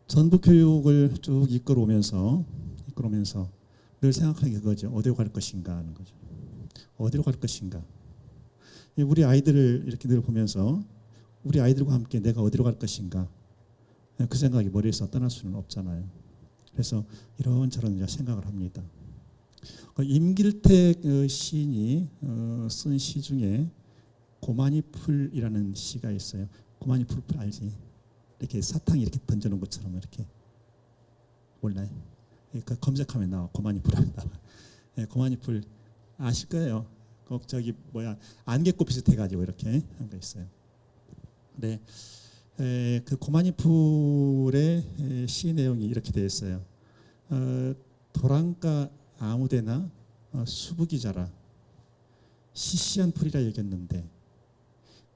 전부 교육을 쭉 이끌어오면서 늘 생각하는 게 그거죠. 어디로 갈 것인가 하는 거죠. 어디로 갈 것인가. 우리 아이들을 이렇게 늘 보면서 우리 아이들과 함께 내가 어디로 갈 것인가. 그 생각이 머리에서 떠날 수는 없잖아요. 그래서 이런저런 이제 생각을 합니다. 임길택 시인이 쓴 시 중에 고만이풀이라는 시가 있어요. 고만이풀 알지? 이렇게 사탕 이렇게 던져놓은 것처럼 이렇게 몰라요? 그러니까 검색하면 나와. 고만이풀 하면 나와. 네, 고만이풀 아실 거예요. 꼭 저기 뭐야 안개꽃 비슷해가지고 이렇게 한 거 있어요. 네, 그 고만이풀의 시 내용이 이렇게 되어 있어요. 도랑가 아무데나 수북이 자라 시시한 풀이라 여겼는데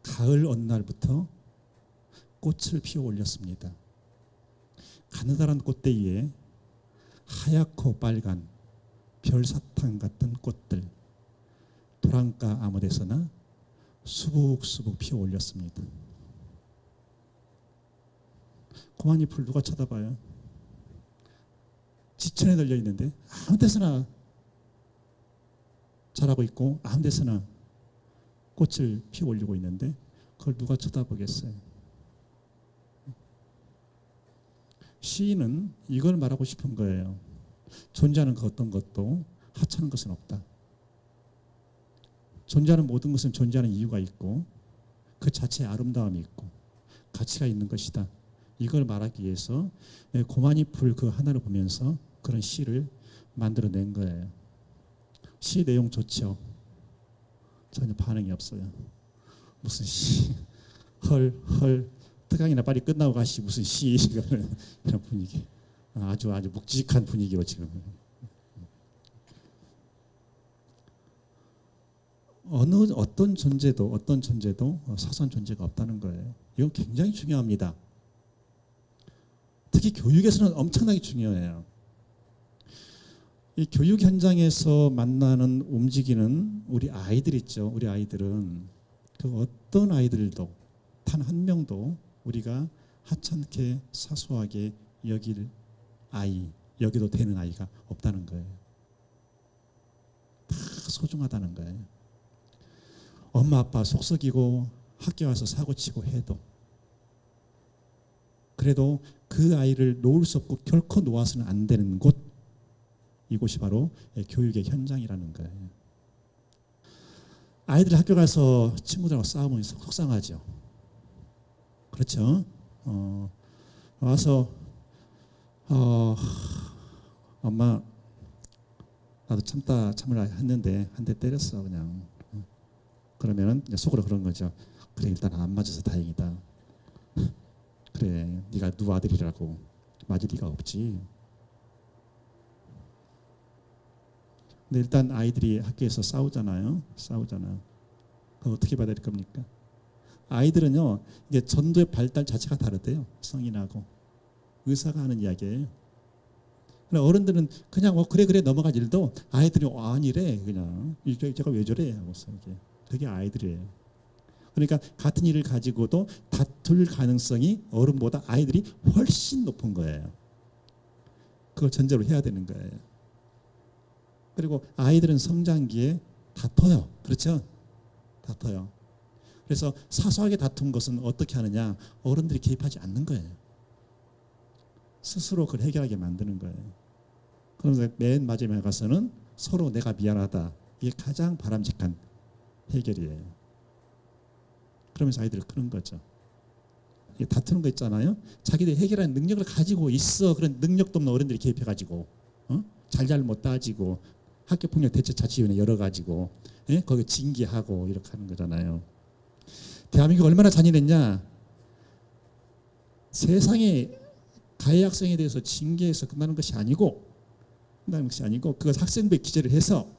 가을 어느 날부터 꽃을 피워 올렸습니다. 가느다란 꽃대위에 하얗고 빨간 별사탕 같은 꽃들 도랑가 아무 데서나 수북수북 피워 올렸습니다. 고만이풀 누가 쳐다봐요? 지천에 널려 있는데 아무 데서나 자라고 있고 아무 데서나 꽃을 피워 올리고 있는데 그걸 누가 쳐다보겠어요? 시인은 이걸 말하고 싶은 거예요. 존재하는 그 어떤 것도 하찮은 것은 없다. 존재하는 모든 것은 존재하는 이유가 있고 그 자체의 아름다움이 있고 가치가 있는 것이다. 이걸 말하기 위해서 고만이풀 그 하나를 보면서 그런 시를 만들어낸 거예요. 시 내용 좋죠. 전혀 반응이 없어요. 무슨 시 헐 특강이나 빨리 끝나고 가시 무슨 시 이런 분위기. 아주 묵직한 분위기로 지금. 어떤 존재도 사소한 존재가 없다는 거예요. 이건 굉장히 중요합니다. 특히 교육에서는 엄청나게 중요해요. 이 교육 현장에서 만나는 움직이는 우리 아이들 있죠. 우리 아이들은 그 어떤 아이들도 단 한 명도 우리가 하찮게 사소하게 여기도 되는 아이가 없다는 거예요. 다 소중하다는 거예요. 엄마 아빠 속썩이고 학교 와서 사고치고 해도 그래도 그 아이를 놓을 수 없고 결코 놓아서는 안 되는 곳, 이곳이 바로 교육의 현장이라는 거예요. 아이들 학교 가서 친구들하고 싸우면 속상하죠. 그렇죠? 와서 엄마 나도 참으라 했는데 한 대 때렸어 그냥. 그러면 속으로 그런 거죠. 그래 일단 안 맞아서 다행이다. 그래 네가 누구 아들이라고 맞을 리가 없지. 근데 일단 아이들이 학교에서 싸우잖아요. 그거 어떻게 받아야 될 겁니까? 아이들은요 이게 전도의 발달 자체가 다르대요. 성인하고 의사가 하는 이야기예요. 어른들은 그냥 그래 넘어갈 일도 아이들이 아니래 그냥 제가 왜 저래 하고서 이게 그게 아이들이에요. 그러니까 같은 일을 가지고도 다툴 가능성이 어른보다 아이들이 훨씬 높은 거예요. 그걸 전제로 해야 되는 거예요. 그리고 아이들은 성장기에 다퉈요. 그렇죠? 다퉈요. 그래서 사소하게 다툰 것은 어떻게 하느냐? 어른들이 개입하지 않는 거예요. 스스로 그걸 해결하게 만드는 거예요. 그러면서 맨 마지막에 가서는 서로 내가 미안하다. 이게 가장 바람직한 해결이에요. 그러면서 아이들을 크는 거죠. 이게 다투는 거 있잖아요. 자기들이 해결하는 능력을 가지고 있어. 그런 능력도 없는 어른들이 개입해가지고 잘잘 못 따지고 학교폭력 대처자치위원회 열어가지고 거기 징계하고 이렇게 하는 거잖아요. 대한민국 얼마나 잔인했냐. 세상에 가해 학생에 대해서 징계해서 끝나는 것이 아니고 그것 학생부에 기재를 해서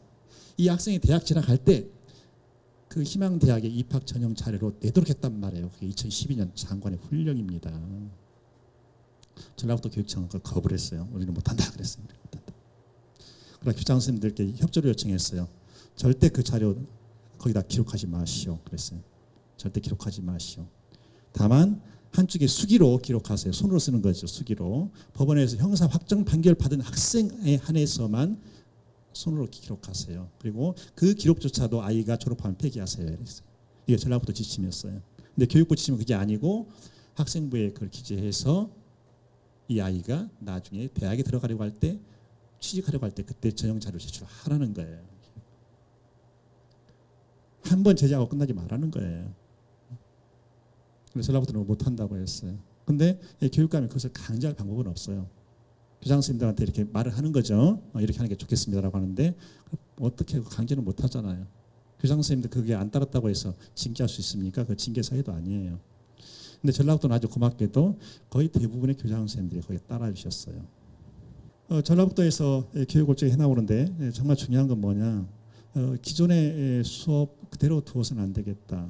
이 학생이 대학 진학할 때 그 희망대학에 입학 전형 자료로 내도록 했단 말이에요. 그게 2012년 장관의 훈령입니다. 전라북도 교육청은 그걸 거부를 했어요. 우리는 못한다 그랬어요. 못한다. 그러나 교장 선생님들께 협조를 요청했어요. 절대 그 자료 거기다 기록하지 마시오 그랬어요. 절대 기록하지 마시오. 다만 한쪽에 수기로 기록하세요. 손으로 쓰는 거죠. 수기로. 법원에서 형사 확정 판결 받은 학생에 한해서만 손으로 기록하세요. 그리고 그 기록조차도 아이가 졸업하면 폐기하세요. 이게 전라북도 지침이었어요. 근데 교육부 지침은 그게 아니고 학생부에 그걸 기재해서 이 아이가 나중에 대학에 들어가려고 할 때, 취직하려고 할 때 그때 전형 자료 제출하라는 거예요. 한 번 제재하고 끝나지 말라는 거예요. 그래서 전라북도는 못한다고 했어요. 근데 교육감이 그것을 강제할 방법은 없어요. 교장 선생님들한테 이렇게 말을 하는 거죠. 이렇게 하는 게 좋겠습니다라고 하는데 어떻게 강제는 못 하잖아요. 교장 선생님들 그게 안 따랐다고 해서 징계할 수 있습니까? 그 징계 사유도 아니에요. 근데 전라북도는 아주 고맙게도 거의 대부분의 교장 선생님들이 거기 따라 주셨어요. 전라북도에서 교육을 쭉 해나오는데 정말 중요한 건 뭐냐? 기존의 수업 그대로 두어서는 안 되겠다.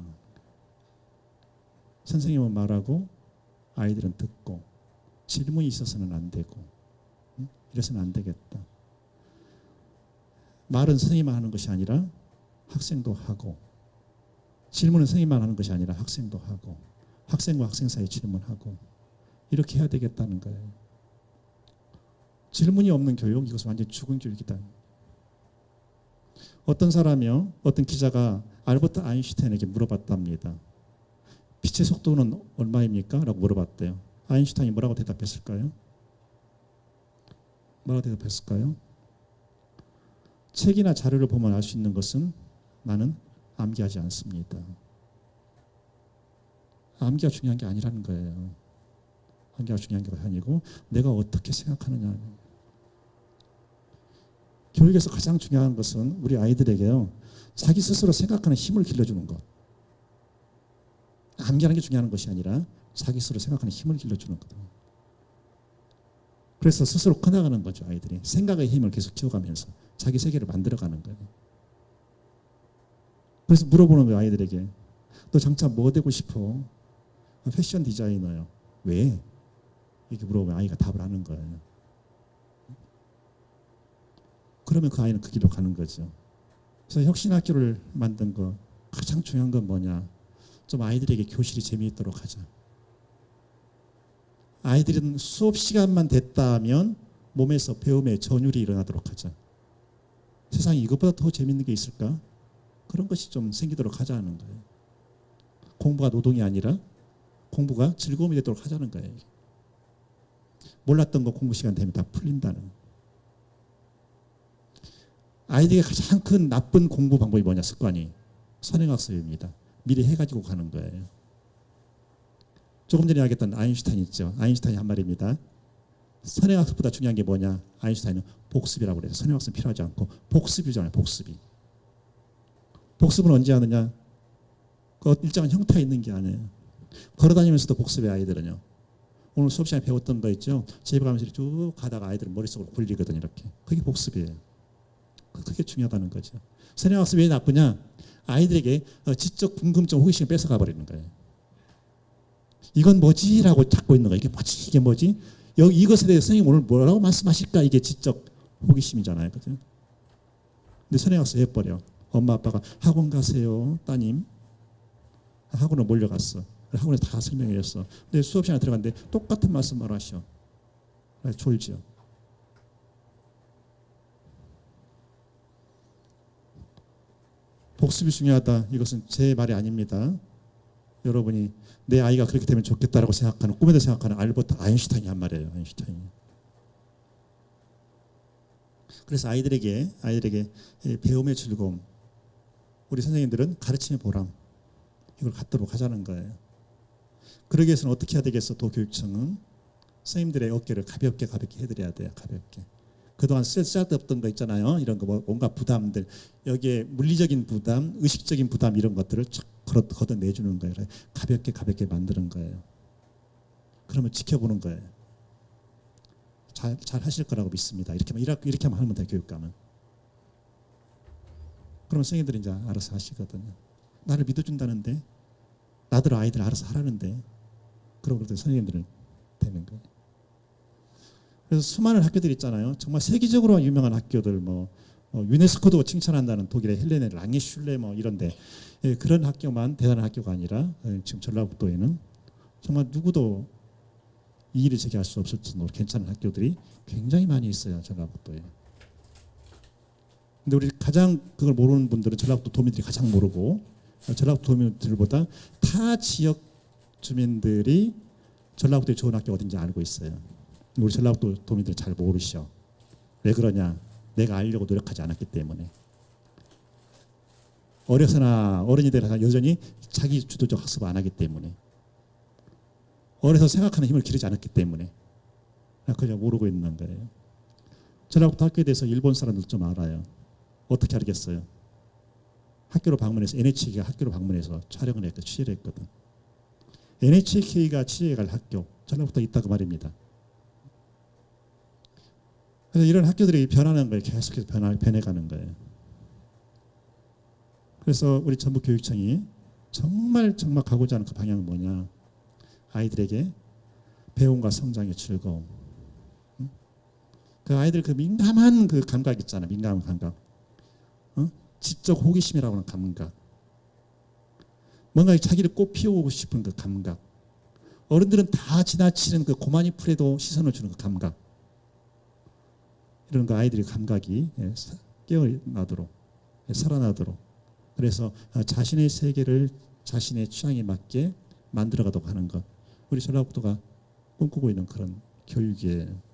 선생님은 말하고 아이들은 듣고 질문이 있어서는 안 되고 이래서는 안 되겠다. 말은 선생님만 하는 것이 아니라 학생도 하고 질문은 선생님만 하는 것이 아니라 학생도 하고 학생과 학생 사이에 질문하고 이렇게 해야 되겠다는 거예요. 질문이 없는 교육, 이것은 완전히 죽은 교육이다. 어떤 사람이요, 어떤 기자가 알버트 아인슈타인에게 물어봤답니다. 빛의 속도는 얼마입니까? 라고 물어봤대요. 아인슈타인이 뭐라고 대답했을까요? 뭐라고 대답했을까요? 책이나 자료를 보면 알 수 있는 것은 나는 암기하지 않습니다. 암기가 중요한 게 아니라는 거예요. 암기가 중요한 게 아니고 내가 어떻게 생각하느냐. 교육에서 가장 중요한 것은 우리 아이들에게요, 자기 스스로 생각하는 힘을 길러주는 것. 암기하는 게 중요한 것이 아니라 자기 스스로 생각하는 힘을 길러주는 것. 그래서 스스로 커나가는 거죠. 아이들이 생각의 힘을 계속 키워가면서 자기 세계를 만들어가는 거예요. 그래서 물어보는 거예요. 아이들에게. 너 장차 뭐 되고 싶어? 패션 디자이너요. 왜? 이렇게 물어보면 아이가 답을 하는 거예요. 그러면 그 아이는 그 길로 가는 거죠. 그래서 혁신학교를 만든 거 가장 중요한 건 뭐냐? 좀 아이들에게 교실이 재미있도록 하자. 아이들은 수업 시간만 됐다면 몸에서 배움의 전율이 일어나도록 하자. 세상에 이것보다 더 재밌는 게 있을까? 그런 것이 좀 생기도록 하자는 거예요. 공부가 노동이 아니라 공부가 즐거움이 되도록 하자는 거예요. 몰랐던 거 공부 시간 되면 다 풀린다는. 아이들에게 가장 큰 나쁜 공부 방법이 뭐냐? 습관이 선행학습입니다. 미리 해가지고 가는 거예요. 조금 전에 이야기했던 아인슈타인 있죠. 아인슈타인이 한 말입니다. 선행학습보다 중요한 게 뭐냐? 아인슈타인은 복습이라고 그래요. 선행학습 필요하지 않고 복습이잖아요. 복습이. 복습은 언제 하느냐? 그 일정한 형태가 있는 게 아니에요. 걸어다니면서도 복습의 아이들은요. 오늘 수업 시간에 배웠던 거 있죠. 집에 가면서 쭉 가다가 아이들은 머릿속으로 굴리거든요. 이렇게. 그게 복습이에요. 그게 중요하다는 거죠. 선행학습이 왜 나쁘냐? 아이들에게 지적 궁금증, 호기심을 뺏어가 버리는 거예요. 이건 뭐지? 라고 찾고 있는 거예요. 이게 뭐지? 이게 뭐지? 이것에 대해서 선생님 오늘 뭐라고 말씀하실까? 이게 지적 호기심이잖아요. 그죠? 근데 선행학습 해버려. 엄마 아빠가 학원 가세요. 따님. 학원을 몰려갔어. 학원에서 다 설명해 줬어. 근데 수업 시간에 들어갔는데 똑같은 말씀만 하셔. 졸지요. 복습이 중요하다. 이것은 제 말이 아닙니다. 여러분이 내 아이가 그렇게 되면 좋겠다라고 생각하는, 꿈에도 생각하는 알버트 아인슈타인이 한 말이에요. 아인슈타인이. 그래서 아이들에게 배움의 즐거움, 우리 선생님들은 가르침의 보람, 이걸 갖도록 하자는 거예요. 그러기 위해서는 어떻게 해야 되겠어? 도교육청은 선생님들의 어깨를 가볍게 해드려야 돼요. 가볍게. 그동안 쓸데없던 거 있잖아요. 이런 거 뭔가 부담들, 여기에 물리적인 부담, 의식적인 부담 이런 것들을 걷어내주는 거예요. 가볍게 만드는 거예요. 그러면 지켜보는 거예요. 잘 하실 거라고 믿습니다. 이렇게만 하면 돼요. 교육감은. 그러면 선생님들이 이제 알아서 하시거든요. 나를 믿어준다는데, 나들 아이들 알아서 하라는데, 그러고 선생님들은 되는 거예요. 그래서 수많은 학교들 있잖아요. 정말 세계적으로 유명한 학교들, 유네스코도 칭찬한다는 독일의 헬레네 랑게슐레 이런데, 그런 학교만 대단한 학교가 아니라 지금 전라북도에는 정말 누구도 이의를 제기할 수 없을 정도로 괜찮은 학교들이 굉장히 많이 있어요. 전라북도에. 근데 우리 가장 그걸 모르는 분들은 전라북도 도민들이 가장 모르고, 전라북도 도민들보다 타 지역 주민들이 전라북도에 좋은 학교 어딘지 알고 있어요. 우리 전라북도 도민들 잘 모르시죠. 왜 그러냐? 내가 알려고 노력하지 않았기 때문에. 어려서나 어른이 되나 여전히 자기 주도적 학습을 안 하기 때문에. 어려서 생각하는 힘을 기르지 않았기 때문에 그냥 모르고 있는 거예요. 전라북도 학교에 대해서 일본 사람들 좀 알아요. 어떻게 알겠어요? 학교로 방문해서 NHK가 학교로 방문해서 촬영을 했고 취재를 했거든. NHK가 취재갈 학교 전라북도에 있다고 말입니다. 그래서 이런 학교들이 변하는 거예요. 계속해서 변해가는 거예요. 그래서 우리 전북교육청이 정말 가고자 하는 그 방향은 뭐냐? 아이들에게 배움과 성장의 즐거움. 그 아이들 그 민감한 그 감각 있잖아. 민감한 감각. 지적 호기심이라고 하는 감각. 뭔가 자기를 꽃피우고 싶은 그 감각. 어른들은 다 지나치는 그 고만이 풀에도 시선을 주는 그 감각. 이런 그 아이들의 감각이 깨어나도록, 살아나도록. 그래서 자신의 세계를 자신의 취향에 맞게 만들어가도록 하는 것. 우리 전라북도가 꿈꾸고 있는 그런 교육이에요.